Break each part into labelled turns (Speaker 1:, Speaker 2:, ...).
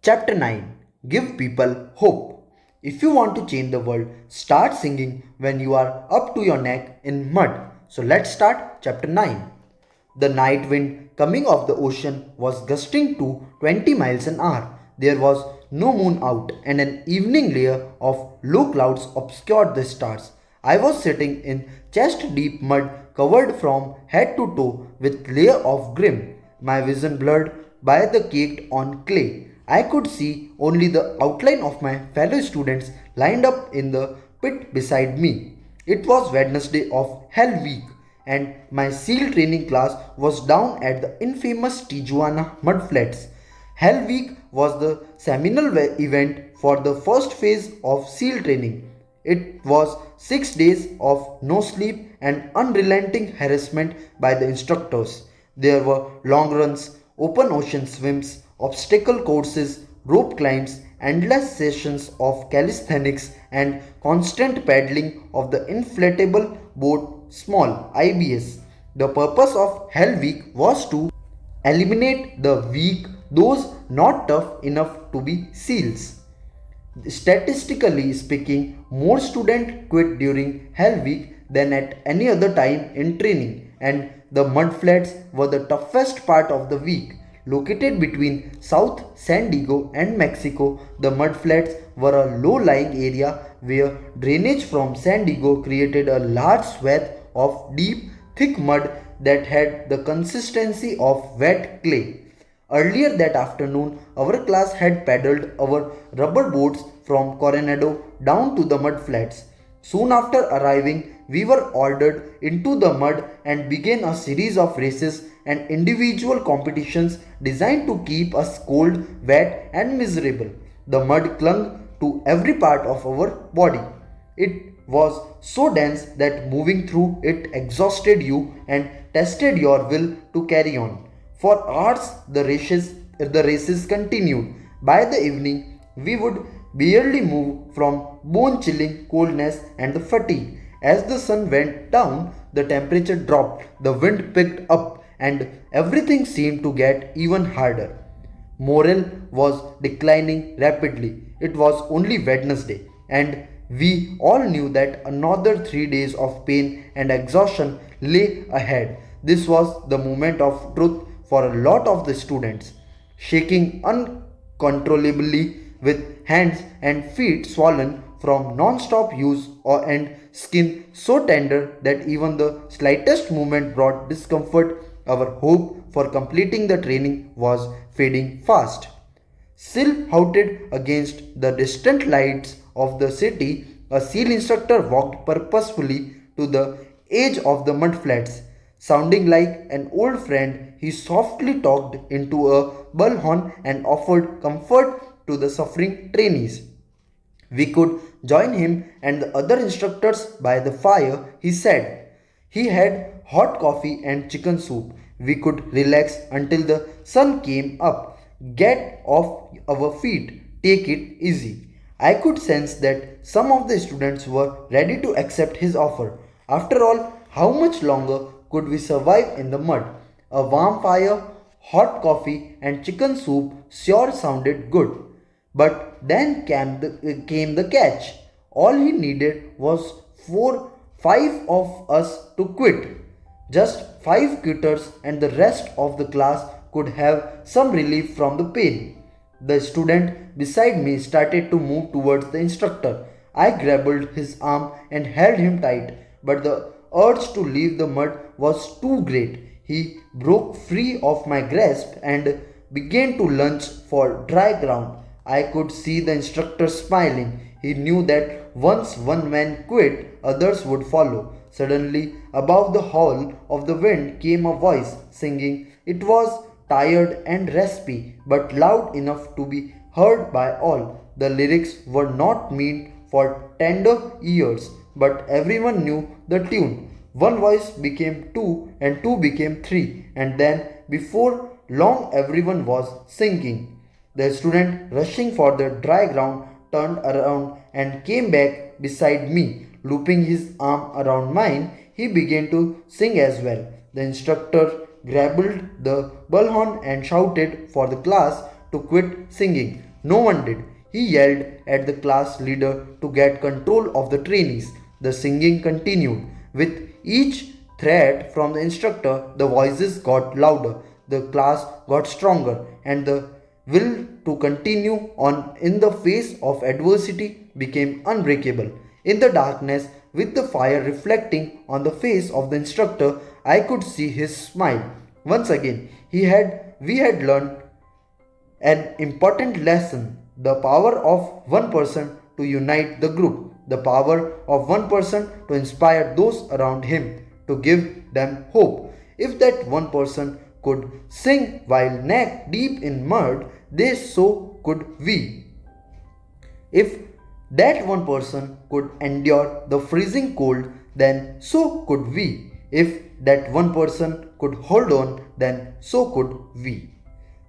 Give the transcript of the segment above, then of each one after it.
Speaker 1: Chapter 9. Give people hope. If you want to change the world, start singing when you are up to your neck in mud. So let's start chapter 9. The night wind coming off the ocean was gusting to 20 miles an hour. There was no moon out, and an evening layer of low clouds obscured the stars. I was sitting in chest deep mud covered from head to toe with layer of grim, my vision blurred by the caked on clay. I could see only the outline of my fellow students lined up in the pit beside me. It was Wednesday of Hell Week, and my SEAL training class was down at the infamous Tijuana mudflats. Hell Week was the seminal event for the first phase of SEAL training. It was 6 days of no sleep and unrelenting harassment by the instructors. There were long runs, open ocean swims, obstacle courses, rope climbs, endless sessions of calisthenics, and constant paddling of the inflatable boat small IBS. The purpose of Hell Week was to eliminate the weak, those not tough enough to be SEALs. Statistically speaking, more students quit during Hell Week than at any other time in training, and the mudflats were the toughest part of the week. Located between South San Diego and Mexico, the mudflats were a low-lying area where drainage from San Diego created a large swath of deep, thick mud that had the consistency of wet clay. Earlier that afternoon, our class had paddled our rubber boats from Coronado down to the mudflats. Soon after arriving, we were ordered into the mud and began a series of races and individual competitions designed to keep us cold, wet, and miserable. The mud clung to every part of our body. It was so dense that moving through it exhausted you and tested your will to carry on. For hours, the races continued. By the evening, we would barely move from bone-chilling coldness and the fatigue. As the sun went down, the temperature dropped, the wind picked up, and everything seemed to get even harder. Morale was declining rapidly. It was only Wednesday, and we all knew that another 3 days of pain and exhaustion lay ahead. This was the moment of truth for a lot of the students. Shaking uncontrollably with hands and feet swollen from non-stop use and skin so tender that even the slightest movement brought discomfort, our hope for completing the training was fading fast. Silhouetted against the distant lights of the city, a SEAL instructor walked purposefully to the edge of the mudflats. Sounding like an old friend, he softly talked into a bullhorn and offered comfort to the suffering trainees. We could join him and the other instructors by the fire, he said. He had hot coffee and chicken soup. We could relax until the sun came up. Get off our feet, take it easy. I could sense that some of the students were ready to accept his offer. After all, how much longer could we survive in the mud? A warm fire, hot coffee, and chicken soup sure sounded good. But then came the catch. All he needed was 5 of us to quit. Just 5 quitters, and the rest of the class could have some relief from the pain. The student beside me started to move towards the instructor. I grabbed his arm and held him tight, but the urge to leave the mud was too great. He broke free of my grasp and began to lunge for dry ground. I could see the instructor smiling. He knew that once one man quit, others would follow. Suddenly, above the howl of the wind came a voice singing. It was tired and raspy, but loud enough to be heard by all. The lyrics were not meant for tender ears, but everyone knew the tune. One voice became two, and two became three, and then before long everyone was singing. The student rushing for the dry ground turned around and came back beside me. Looping his arm around mine, he began to sing as well. The instructor grabbed the bullhorn and shouted for the class to quit singing. No one did. He yelled at the class leader to get control of the trainees. The singing continued. With each threat from the instructor, the voices got louder, the class got stronger, and the will to continue on in the face of adversity became unbreakable. In the darkness, with the fire reflecting on the face of the instructor, I could see his smile. Once again, we had learned an important lesson: the power of one person to unite the group, the power of one person to inspire those around him, to give them hope. If that one person could sing while neck deep in mud, they so could we. If that one person could endure the freezing cold, then so could we. If that one person could hold on, then so could we.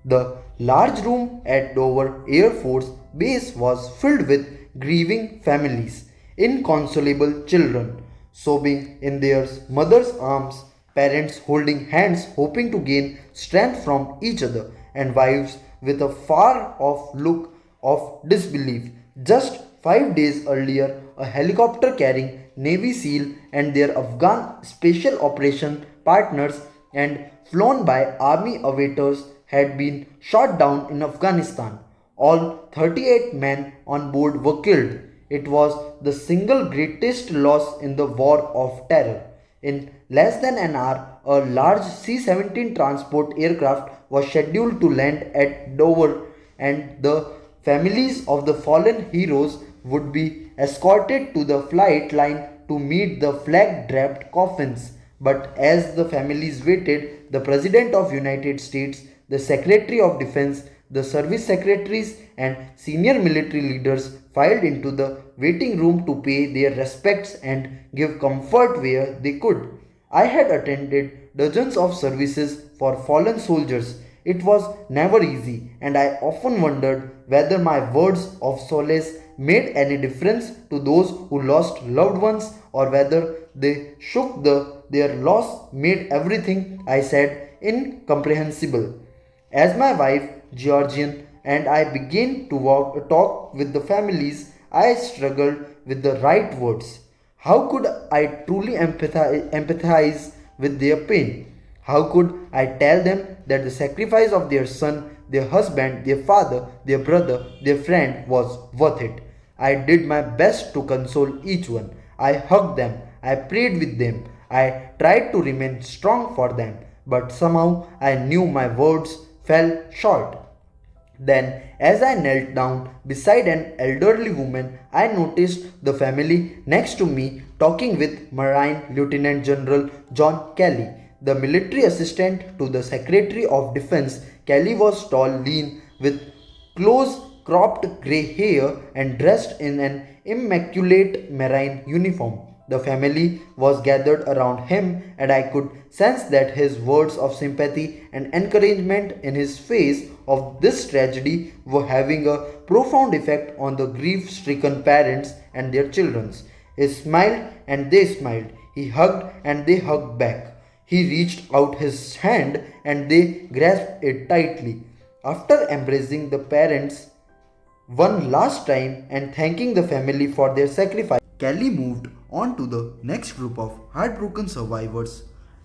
Speaker 1: The large room at Dover Air Force Base was filled with grieving families, inconsolable children, sobbing in their mothers' arms, parents holding hands hoping to gain strength from each other, and wives with a far off look of disbelief. Just 5 days earlier, a helicopter carrying Navy SEAL and their Afghan Special Operation partners and flown by Army aviators had been shot down in Afghanistan. All 38 men on board were killed. It was the single greatest loss in the war of terror. In less than an hour, a large C-17 transport aircraft was scheduled to land at Dover, and the families of the fallen heroes would be escorted to the flight line to meet the flag-draped coffins. But as the families waited, the President of United States, the Secretary of Defense, the service secretaries and senior military leaders filed into the waiting room to pay their respects and give comfort where they could. I had attended dozens of services for fallen soldiers. It was never easy, and I often wondered whether my words of solace made any difference to those who lost loved ones, or whether they shook their loss made everything I said incomprehensible. As my wife, Georgian, and I began to talk with the families, I struggled with the right words. How could I truly empathize with their pain? How could I tell them that the sacrifice of their son, their husband, their father, their brother, their friend was worth it? I did my best to console each one. I hugged them. I prayed with them. I tried to remain strong for them. But somehow I knew my words fell short. Then, as I knelt down beside an elderly woman, I noticed the family next to me talking with Marine Lieutenant General John Kelly, the military assistant to the Secretary of Defense. Kelly was tall, lean, with close cropped grey hair and dressed in an immaculate marine uniform. The family was gathered around him, and I could sense that his words of sympathy and encouragement in his face of this tragedy were having a profound effect on the grief stricken parents and their children. He smiled and they smiled. He hugged and they hugged back. He reached out his hand and they grasped it tightly. After embracing the parents one last time and thanking the family for their sacrifice, Kelly moved on to the next group of heartbroken survivors.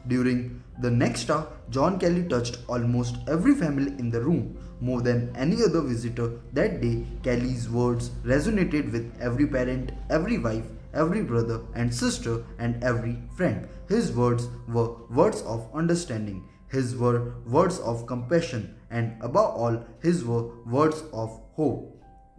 Speaker 1: During the next hour, John Kelly touched almost every family in the room. More than any other visitor that day, Kelly's words resonated with every parent, every wife, every brother and sister, and every friend. His words were words of understanding. His were words of compassion, and above all, his were words of hope.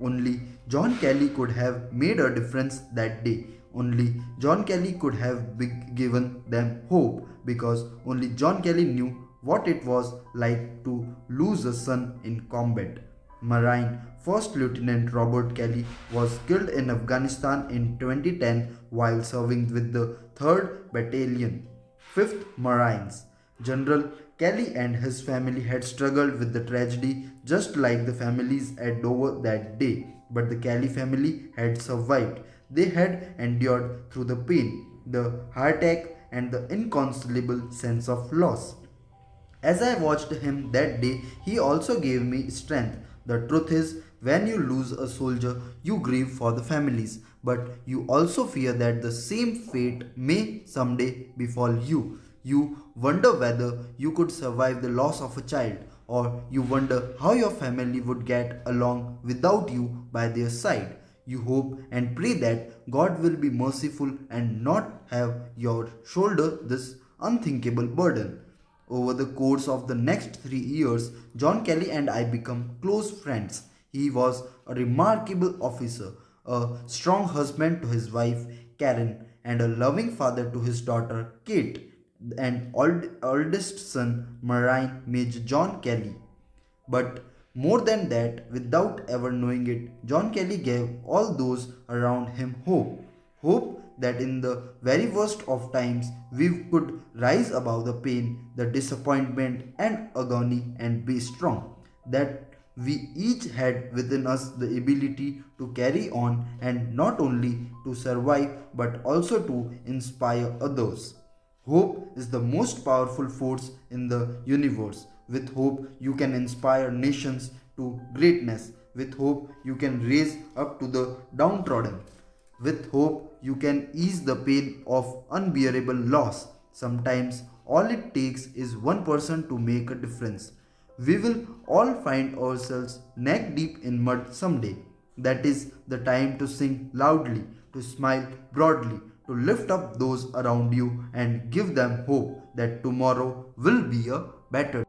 Speaker 1: Only John Kelly could have made a difference that day. Only John Kelly could have given them hope, because only John Kelly knew what it was like to lose a son in combat. Marine First Lieutenant Robert Kelly was killed in Afghanistan in 2010 while serving with the 3rd Battalion, 5th Marines. General Kelly and his family had struggled with the tragedy just like the families at Dover that day, but the Kelly family had survived. They had endured through the pain, the heartache, and the inconsolable sense of loss. As I watched him that day, he also gave me strength. The truth is, when you lose a soldier, you grieve for the families, but you also fear that the same fate may someday befall you. You wonder whether you could survive the loss of a child, or you wonder how your family would get along without you by their side. You hope and pray that God will be merciful and not have your shoulder this unthinkable burden. Over the course of the next 3 years, John Kelly and I became close friends. He was a remarkable officer, a strong husband to his wife Karen, and a loving father to his daughter Kate and oldest son Marine Major John Kelly. But more than that, without ever knowing it, John Kelly gave all those around him hope. Hope that in the very worst of times we could rise above the pain, the disappointment, and agony and be strong. That we each had within us the ability to carry on and not only to survive but also to inspire others. Hope is the most powerful force in the universe. With hope, you can inspire nations to greatness. With hope, you can raise up to the downtrodden. With hope, you can ease the pain of unbearable loss. Sometimes, all it takes is one person to make a difference. We will all find ourselves neck deep in mud someday. That is the time to sing loudly, to smile broadly, to lift up those around you and give them hope that tomorrow will be a better.